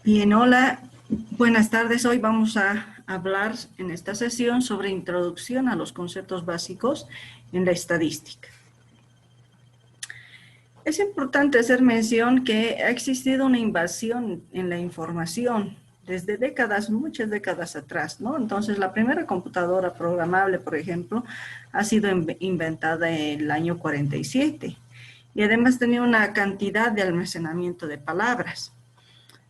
Bien, hola, buenas tardes. Hoy vamos a hablar en esta sesión sobre introducción a los conceptos básicos en la estadística. Es importante hacer mención que ha existido una invasión en la información desde décadas, muchas décadas atrás, ¿no? Entonces, la primera computadora programable, por ejemplo, ha sido inventada en el año 47 y además tenía una cantidad de almacenamiento de palabras.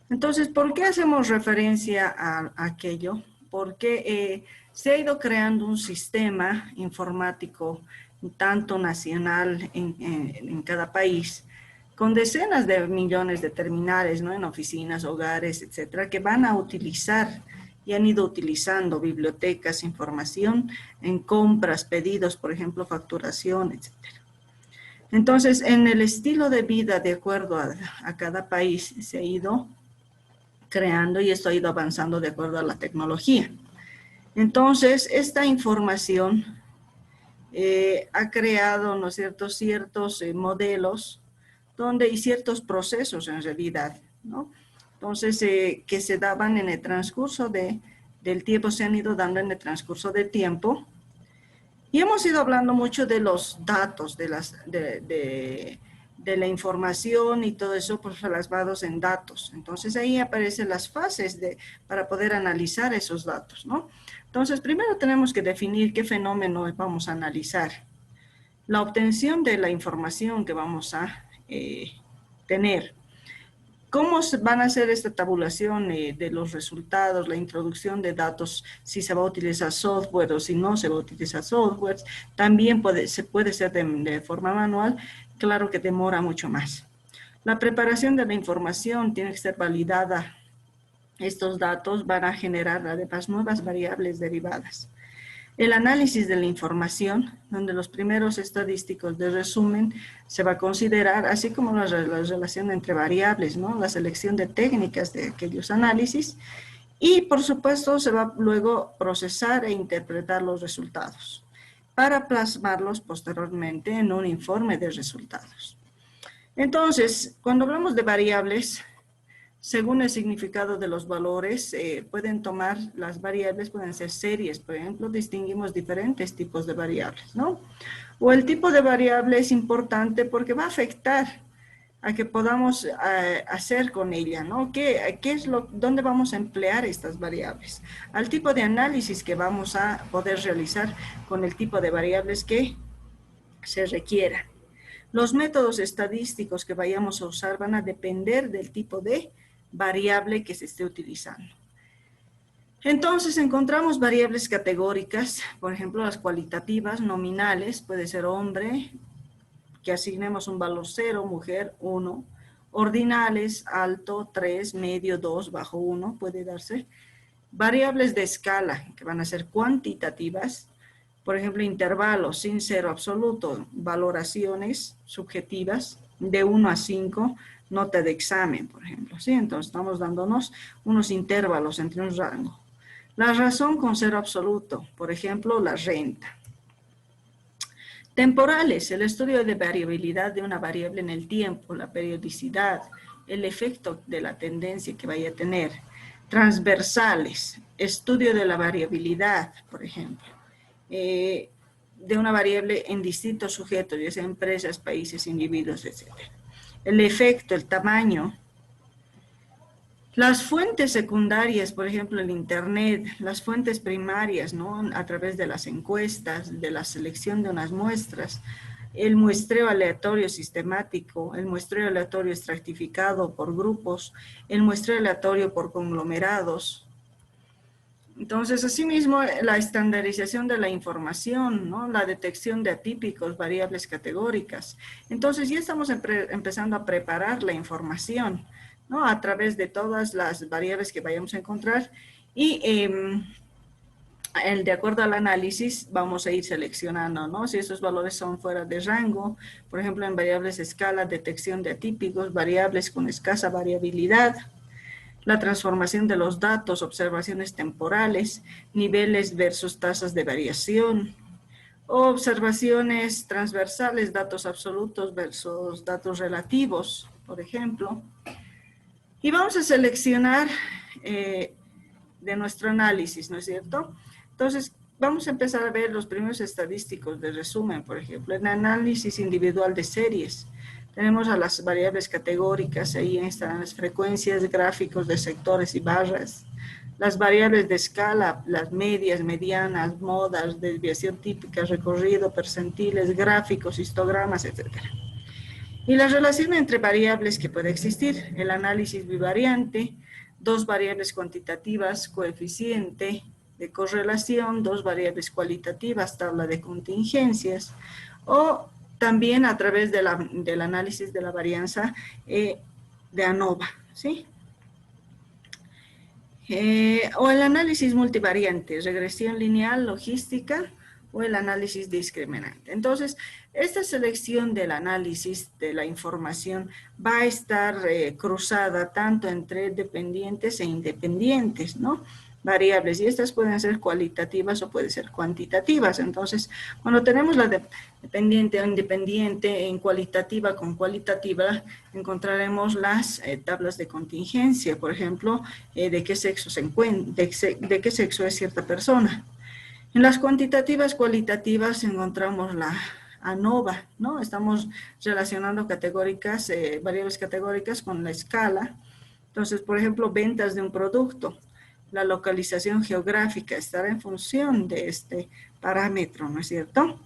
Entonces, ¿por qué hacemos referencia a aquello? Porque se ha ido creando un sistema informático tanto nacional en cada país, con decenas de millones de terminales, ¿no? En oficinas, hogares, etcétera, que van a utilizar y han ido utilizando bibliotecas, información en compras, pedidos, por ejemplo, facturación, etcétera. Entonces, en el estilo de vida, de acuerdo a cada país, se ha ido creando y esto ha ido avanzando de acuerdo a la tecnología. Entonces, esta información ha creado, ¿no es cierto?, ciertos modelos y ciertos procesos en realidad, ¿no? Entonces, que se daban en el transcurso del tiempo, se han ido dando en el transcurso del tiempo. Y hemos ido hablando mucho de los datos, de la información y todo eso pues, plasmados en datos. Entonces ahí aparecen las fases para poder analizar esos datos, ¿no? Entonces primero tenemos que definir qué fenómeno vamos a analizar. La obtención de la información que vamos a tener. ¿Cómo van a hacer esta tabulación de los resultados, la introducción de datos, si se va a utilizar software o si no se va a utilizar software? También se puede hacer de forma manual, claro que demora mucho más. La preparación de la información tiene que ser validada. Estos datos van a generar además nuevas variables derivadas. El análisis de la información, donde los primeros estadísticos de resumen se va a considerar, así como la relación entre variables, ¿no? La selección de técnicas de aquellos análisis y, por supuesto, se va luego procesar e interpretar los resultados para plasmarlos posteriormente en un informe de resultados. Entonces, cuando hablamos de variables, según el significado de los valores, pueden tomar las variables, pueden ser series, por ejemplo, distinguimos diferentes tipos de variables, ¿no? O el tipo de variable es importante porque va a afectar a que podamos hacer con ella, ¿no? ¿Dónde vamos a emplear estas variables? Al tipo de análisis que vamos a poder realizar con el tipo de variables que se requiera. Los métodos estadísticos que vayamos a usar van a depender del tipo de variable que se esté utilizando. Entonces encontramos variables categóricas, por ejemplo las cualitativas, nominales, puede ser hombre, que asignemos un valor 0, mujer 1, ordinales, alto 3, medio 2, bajo 1, puede darse. Variables de escala, que van a ser cuantitativas, por ejemplo, intervalos sin cero absoluto, valoraciones subjetivas de 1 a 5, nota de examen, por ejemplo, ¿sí? Entonces estamos dándonos unos intervalos entre un rango. La razón con cero absoluto, por ejemplo, la renta. Temporales, el estudio de variabilidad de una variable en el tiempo, la periodicidad, el efecto de la tendencia que vaya a tener. Transversales, estudio de la variabilidad, por ejemplo, de una variable en distintos sujetos, ya sea empresas, países, individuos, etc. El efecto, el tamaño. Las fuentes secundarias, por ejemplo, el Internet, las fuentes primarias, ¿no? A través de las encuestas, de la selección de unas muestras, el muestreo aleatorio sistemático, el muestreo aleatorio estratificado por grupos, el muestreo aleatorio por conglomerados. Entonces, asimismo, la estandarización de la información, ¿no? La detección de atípicos, variables categóricas. Entonces, ya estamos empezando a preparar la información, ¿no? A través de todas las variables que vayamos a encontrar y de acuerdo al análisis vamos a ir seleccionando, ¿no? Si esos valores son fuera de rango, por ejemplo, en variables de escala, detección de atípicos, variables con escasa variabilidad, la transformación de los datos, observaciones temporales, niveles versus tasas de variación, observaciones transversales, datos absolutos versus datos relativos, por ejemplo. Y vamos a seleccionar de nuestro análisis, ¿no es cierto? Entonces, vamos a empezar a ver los primeros estadísticos de resumen, por ejemplo, en análisis individual de series. Tenemos a las variables categóricas, ahí están las frecuencias, gráficos de sectores y barras, las variables de escala, las medias, medianas, modas, desviación típica, recorrido, percentiles, gráficos, histogramas, etc. Y la relación entre variables que puede existir, el análisis bivariante, dos variables cuantitativas, coeficiente de correlación, dos variables cualitativas, tabla de contingencias, o también a través del análisis de la varianza de ANOVA, ¿sí? O el análisis multivariante, regresión lineal, logística, o el análisis discriminante. Entonces, esta selección del análisis de la información va a estar cruzada tanto entre dependientes e independientes, ¿no? Variables, y estas pueden ser cualitativas o pueden ser cuantitativas. Entonces, cuando tenemos la dependiente o independiente en cualitativa con cualitativa, encontraremos las tablas de contingencia, por ejemplo, de qué sexo se encuentra, de qué sexo es cierta persona. En las cuantitativas cualitativas encontramos la ANOVA, ¿no? Estamos relacionando categóricas, variables categóricas con la escala. Entonces, por ejemplo, ventas de un producto. La localización geográfica estará en función de este parámetro, ¿no es cierto?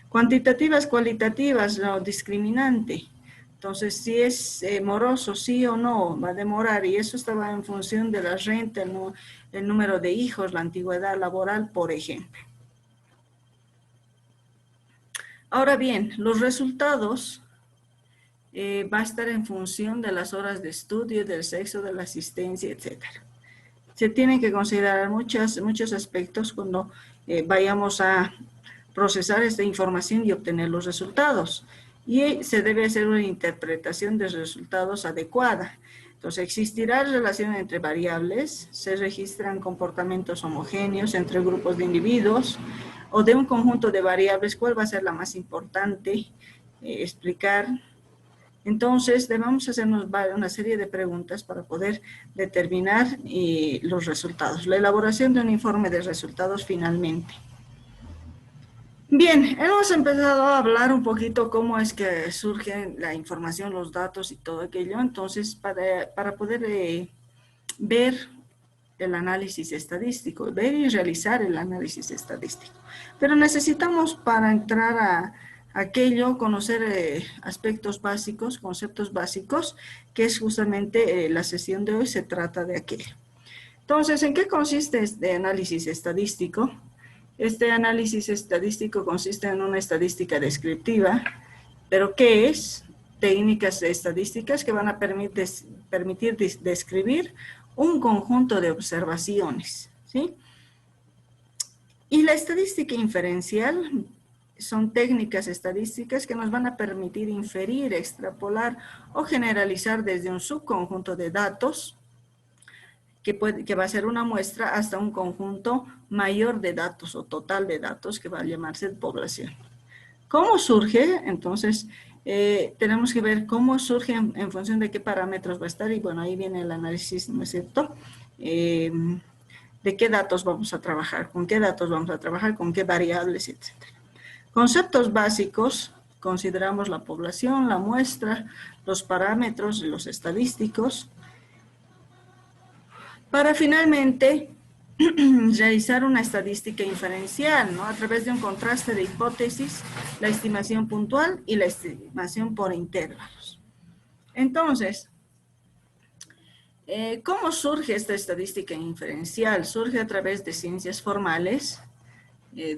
Cuantitativas cualitativas, lo discriminante. Entonces, si es moroso, sí o no, va a demorar, y eso estaba en función de la renta, el número de hijos, la antigüedad laboral, por ejemplo. Ahora bien, los resultados va a estar en función de las horas de estudio, del sexo, de la asistencia, etc. Se tienen que considerar muchos aspectos cuando vayamos a procesar esta información y obtener los resultados. Y se debe hacer una interpretación de resultados adecuada. Entonces, existirá relación entre variables, se registran comportamientos homogéneos entre grupos de individuos o de un conjunto de variables, ¿cuál va a ser la más importante? Explicar. Entonces, debemos hacernos una serie de preguntas para poder determinar los resultados. La elaboración de un informe de resultados finalmente. Bien, hemos empezado a hablar un poquito cómo es que surge la información, los datos y todo aquello. Entonces, para poder ver el análisis estadístico, ver y realizar el análisis estadístico. Pero necesitamos, para entrar a aquello, conocer aspectos básicos, conceptos básicos, que es justamente la sesión de hoy se trata de aquello. Entonces, ¿en qué consiste este análisis estadístico? Este análisis estadístico consiste en una estadística descriptiva, pero ¿qué es? Técnicas estadísticas que van a permitir describir un conjunto de observaciones, ¿sí? Y la estadística inferencial son técnicas estadísticas que nos van a permitir inferir, extrapolar o generalizar desde un subconjunto de datos que va a ser una muestra hasta un conjunto mayor de datos o total de datos que va a llamarse población. ¿Cómo surge? Entonces, tenemos que ver cómo surge en función de qué parámetros va a estar y bueno, ahí viene el análisis, ¿no es cierto? De qué datos vamos a trabajar, con qué datos vamos a trabajar, con qué variables, etc. Conceptos básicos, consideramos la población, la muestra, los parámetros, los estadísticos, para finalmente realizar una estadística inferencial, ¿no? A través de un contraste de hipótesis, la estimación puntual y la estimación por intervalos. Entonces, ¿cómo surge esta estadística inferencial? Surge a través de ciencias formales,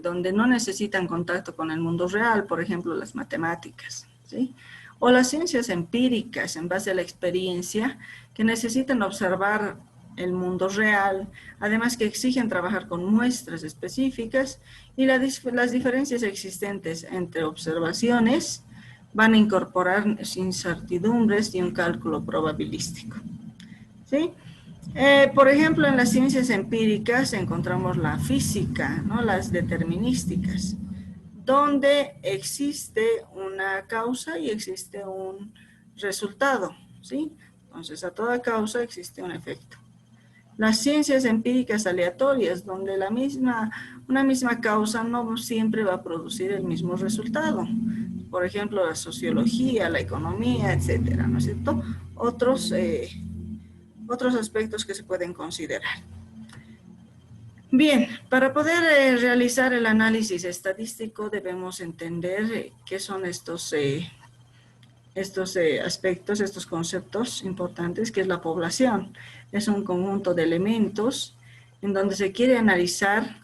donde no necesitan contacto con el mundo real, por ejemplo, las matemáticas, ¿sí? O las ciencias empíricas, en base a la experiencia, que necesitan observar el mundo real, además que exigen trabajar con muestras específicas y las diferencias existentes entre observaciones van a incorporar incertidumbres y un cálculo probabilístico, ¿sí? Por ejemplo, en las ciencias empíricas encontramos la física, ¿no? Las determinísticas, donde existe una causa y existe un resultado, ¿sí? Entonces, a toda causa existe un efecto. Las ciencias empíricas aleatorias, donde una misma causa no siempre va a producir el mismo resultado. Por ejemplo, la sociología, la economía, etcétera, ¿no es cierto? Otros aspectos que se pueden considerar. Bien, para poder realizar el análisis estadístico debemos entender qué son estos aspectos, estos conceptos importantes, que es la población. Es un conjunto de elementos en donde se quiere analizar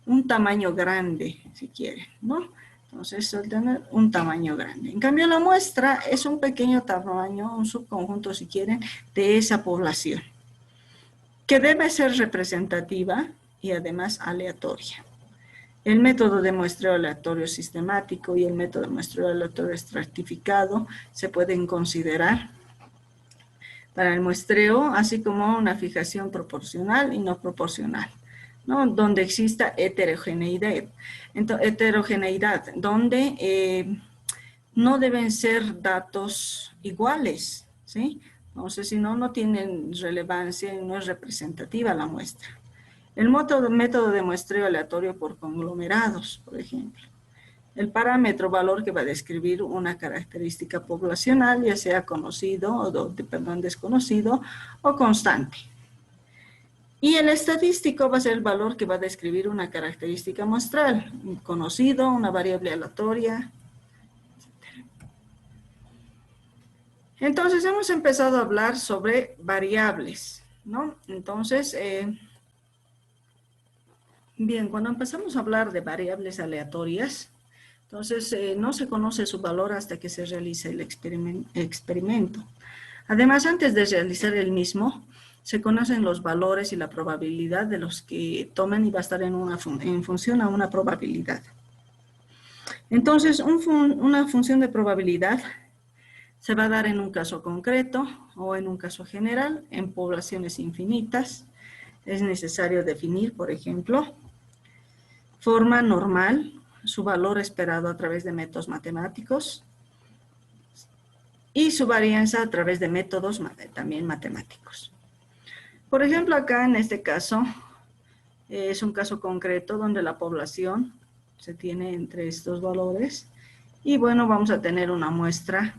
un tamaño grande, si quieren, ¿no? Entonces, tener un tamaño grande. En cambio, la muestra es un pequeño tamaño, un subconjunto, si quieren, de esa población, que debe ser representativa y además aleatoria. El método de muestreo aleatorio sistemático y el método de muestreo aleatorio estratificado se pueden considerar para el muestreo, así como una fijación proporcional y no proporcional, ¿no? Donde exista heterogeneidad, donde no deben ser datos iguales, ¿sí? Entonces, si no, no tienen relevancia y no es representativa la muestra. El método de muestreo aleatorio por conglomerados, por ejemplo. El parámetro valor que va a describir una característica poblacional, ya sea desconocido o constante. Y el estadístico va a ser el valor que va a describir una característica muestral, un conocido, una variable aleatoria, etc. Entonces, hemos empezado a hablar sobre variables, ¿no? Entonces, bien, cuando empezamos a hablar de variables aleatorias, entonces no se conoce su valor hasta que se realice el experimento. Además, antes de realizar el mismo, se conocen los valores y la probabilidad de los que tomen y va a estar en función a una probabilidad. Entonces, una función de probabilidad se va a dar en un caso concreto o en un caso general, en poblaciones infinitas. Es necesario definir, por ejemplo, forma normal, su valor esperado a través de métodos matemáticos y su varianza a través de métodos también matemáticos. Por ejemplo, acá en este caso, es un caso concreto donde la población se tiene entre estos valores y bueno, vamos a tener una muestra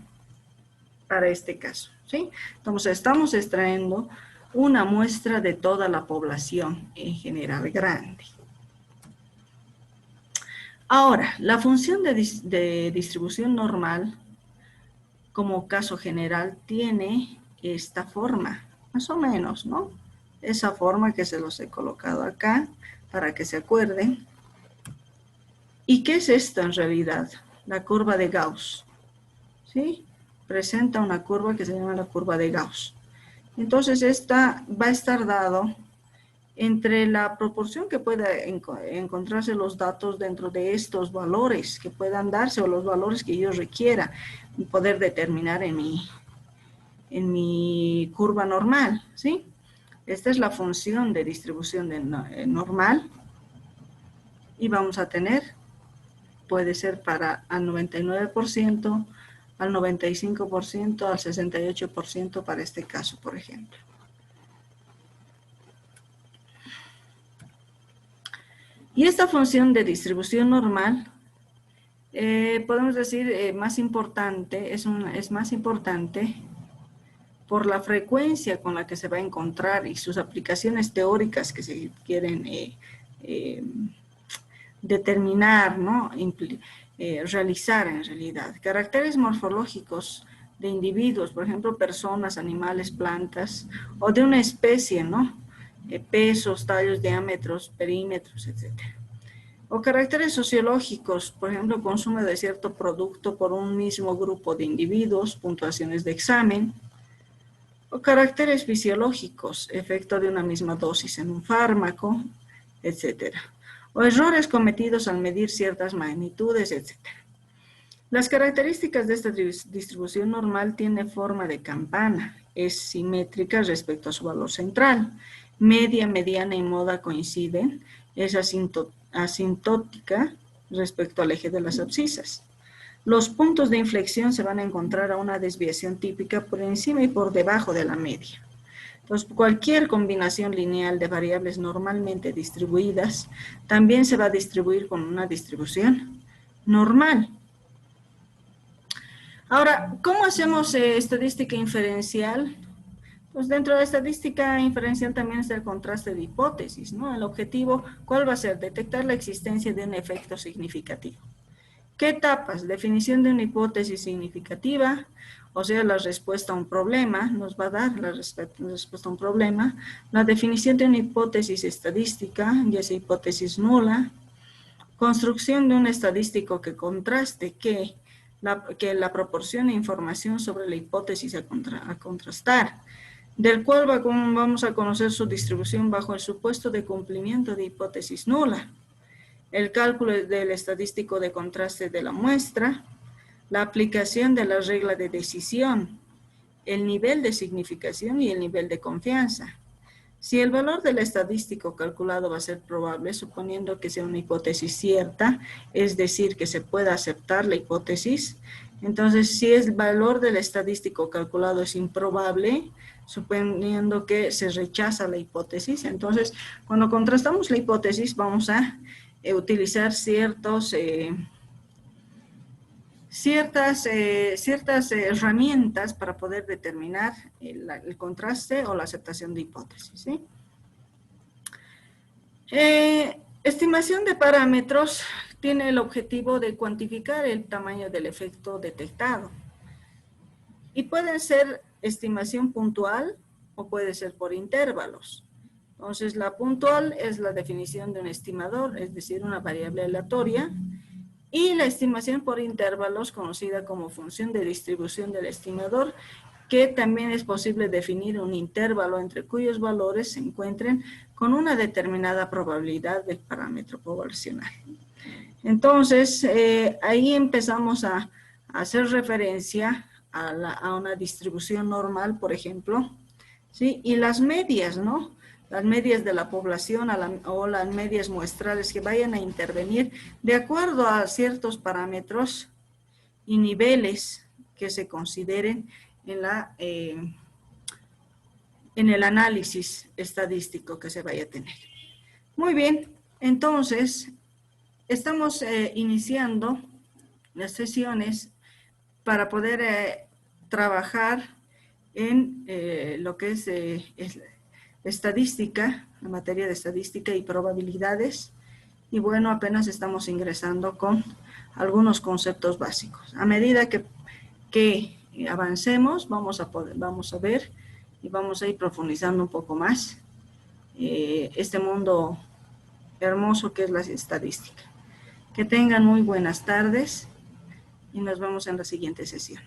para este caso, ¿sí? Entonces, estamos extrayendo una muestra de toda la población en general grande. Ahora, la función de distribución normal, como caso general, tiene esta forma, más o menos, ¿no? Esa forma que se los he colocado acá, para que se acuerden. ¿Y qué es esto en realidad? La curva de Gauss, ¿sí? Presenta una curva que se llama la curva de Gauss. Entonces, esta va a estar dado entre la proporción que pueda encontrarse los datos dentro de estos valores que puedan darse o los valores que yo requiera poder determinar en mi curva normal, ¿sí? Esta es la función de distribución normal y vamos a tener, puede ser para al 99%, al 95%, al 68% para este caso, por ejemplo. Y esta función de distribución normal, podemos decir, más importante, es más importante por la frecuencia con la que se va a encontrar y sus aplicaciones teóricas que se quieren determinar, ¿no? Realizar en realidad. Caracteres morfológicos de individuos, por ejemplo, personas, animales, plantas, o de una especie, ¿no? Pesos, tallos, diámetros, perímetros, etc. O caracteres sociológicos, por ejemplo, consumo de cierto producto por un mismo grupo de individuos, puntuaciones de examen. O caracteres fisiológicos, efecto de una misma dosis en un fármaco, etc. O errores cometidos al medir ciertas magnitudes, etc. Las características de esta distribución normal tienen forma de campana, es simétrica respecto a su valor central. Media, mediana y moda coinciden, es asintótica respecto al eje de las abscisas. los puntos de inflexión se van a encontrar a una desviación típica por encima y por debajo de la media. Entonces, cualquier combinación lineal de variables normalmente distribuidas también se va a distribuir con una distribución normal. Ahora, ¿cómo hacemos estadística inferencial? Pues dentro de estadística inferencial también está el contraste de hipótesis, ¿no? El objetivo, ¿cuál va a ser? Detectar la existencia de un efecto significativo. ¿Qué etapas? Definición de una hipótesis significativa, o sea, la respuesta a un problema, nos va a dar la respuesta a un problema. La definición de una hipótesis estadística, ya sea hipótesis nula. Construcción de un estadístico que contraste, que la proporcione información sobre la hipótesis a contrastar, del cual vamos a conocer su distribución bajo el supuesto de cumplimiento de hipótesis nula. El cálculo del estadístico de contraste de la muestra, la aplicación de la regla de decisión, el nivel de significación y el nivel de confianza. Si el valor del estadístico calculado va a ser probable, suponiendo que sea una hipótesis cierta, es decir, que se pueda aceptar la hipótesis, entonces si el valor del estadístico calculado es improbable, suponiendo que se rechaza la hipótesis, entonces cuando contrastamos la hipótesis vamos a utilizar ciertas herramientas para poder determinar el contraste o la aceptación de hipótesis, ¿sí? Estimación de parámetros tiene el objetivo de cuantificar el tamaño del efecto detectado. Y pueden ser estimación puntual o puede ser por intervalos. Entonces, la puntual es la definición de un estimador, es decir, una variable aleatoria. Y la estimación por intervalos, conocida como función de distribución del estimador, que también es posible definir un intervalo entre cuyos valores se encuentren con una determinada probabilidad de parámetro poblacional. Entonces, ahí empezamos a hacer referencia a una distribución normal, por ejemplo, ¿sí? Y las medias, ¿no? Las medias de la población o las medias muestrales que vayan a intervenir de acuerdo a ciertos parámetros y niveles que se consideren en el análisis estadístico que se vaya a tener. Muy bien, entonces estamos iniciando las sesiones para poder trabajar en lo que es estadística, la materia de estadística y probabilidades. Y bueno, apenas estamos ingresando con algunos conceptos básicos. A medida que avancemos, vamos a ver y vamos a ir profundizando un poco más este mundo hermoso que es la estadística. Que tengan muy buenas tardes y nos vemos en la siguiente sesión.